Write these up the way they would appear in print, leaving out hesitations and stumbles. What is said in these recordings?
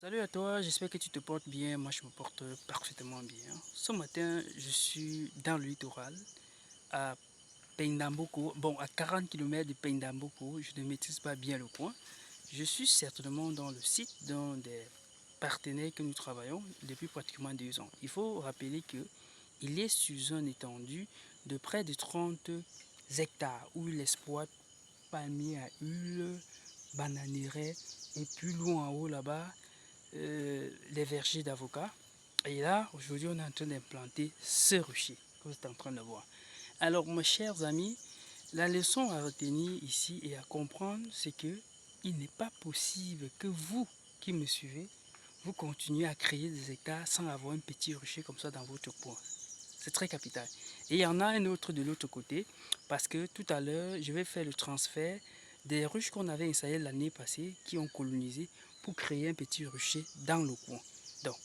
Salut à toi, j'espère que tu te portes bien. Moi, je me porte parfaitement bien. Ce matin, je suis dans le littoral, à Pendamboko. Bon, à 40 km de Pendamboko, je ne maîtrise pas bien le point. Je suis certainement dans le site d'un des partenaires que nous travaillons depuis pratiquement 2 ans. Il faut rappeler que il est sur une étendue de près de 30 hectares où il exploite palmiers à huile, bananeraies et plus loin en haut là-bas, les vergers d'avocats. Et là, aujourd'hui, on est en train d'implanter ce rucher que vous êtes en train de voir. Alors, mes chers amis, la leçon à retenir ici et à comprendre, c'est que il n'est pas possible que vous qui me suivez, vous continuez à créer des hectares sans avoir un petit rucher comme ça dans votre coin. C'est très capital. Et il y en a un autre de l'autre côté, parce que tout à l'heure, je vais faire le transfert des ruches qu'on avait installées l'année passée, qui ont colonisé, pour créer un petit rucher dans le coin. Donc,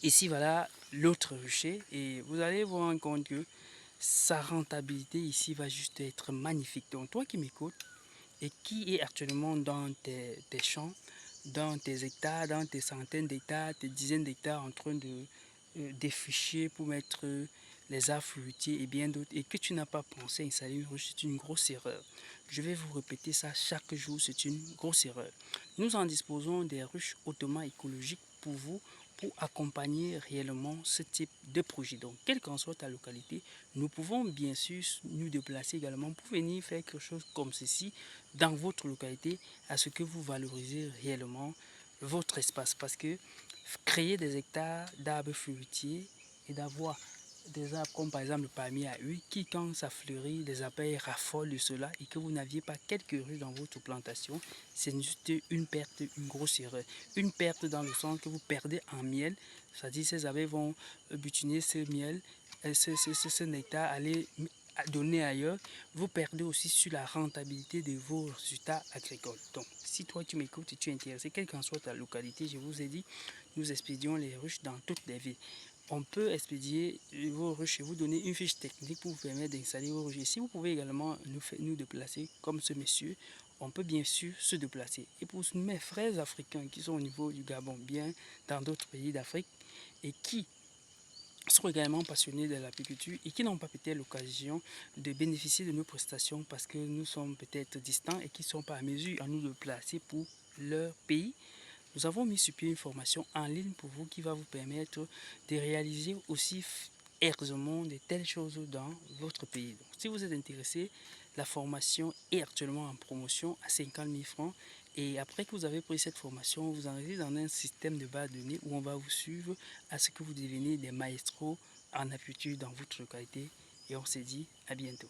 ici, voilà l'autre rucher, et vous allez vous rendre compte que sa rentabilité ici va juste être magnifique. Donc, toi qui m'écoutes, et qui est actuellement dans tes champs, dans tes hectares, dans tes centaines d'hectares, tes dizaines d'hectares en train de défricher pour mettre les arbres fruitiers et bien d'autres, et que tu n'as pas pensé à installer une ruche, c'est une grosse erreur. Je vais vous répéter ça chaque jour, c'est une grosse erreur. Nous en disposons des ruches hautement écologiques pour vous, pour accompagner réellement ce type de projet. Donc, quelle qu'en soit ta localité, nous pouvons bien sûr nous déplacer également pour venir faire quelque chose comme ceci dans votre localité, à ce que vous valorisez réellement votre espace. Parce que créer des hectares d'arbres fruitiers et d'avoir des arbres comme par exemple le palmier à huile qui, quand ça fleurit, les abeilles raffolent de cela et que vous n'aviez pas quelques rues dans votre plantation, c'est juste une perte, une grosse erreur. Une perte dans le sens que vous perdez en miel, c'est-à-dire ces abeilles vont butiner ce miel, ce nectar, aller donner ailleurs. Vous perdez aussi sur la rentabilité de vos résultats agricoles. Donc, si toi tu m'écoutes et tu es intéressé, quelle qu'en soit ta localité, je vous ai dit, nous expédions les ruches dans toutes les villes. On peut expédier vos ruches et vous donner une fiche technique pour vous permettre d'installer vos ruches. Si vous pouvez également nous déplacer comme ce monsieur, on peut bien sûr se déplacer. Et pour mes frères africains qui sont au niveau du Gabon, bien dans d'autres pays d'Afrique, et qui sont également passionnés de l'apiculture et qui n'ont pas peut-être l'occasion de bénéficier de nos prestations parce que nous sommes peut-être distants et qui ne sont pas à mesure à nous de placer pour leur pays. Nous avons mis sur pied une formation en ligne pour vous qui va vous permettre de réaliser aussi aisément de telles choses dans votre pays. Donc, si vous êtes intéressé, la formation est actuellement en promotion à 50 000 francs. Et après que vous avez pris cette formation, vous enregistrez dans un système de base de données où on va vous suivre à ce que vous deveniez des maestros en apiculture dans votre localité. Et on se dit à bientôt.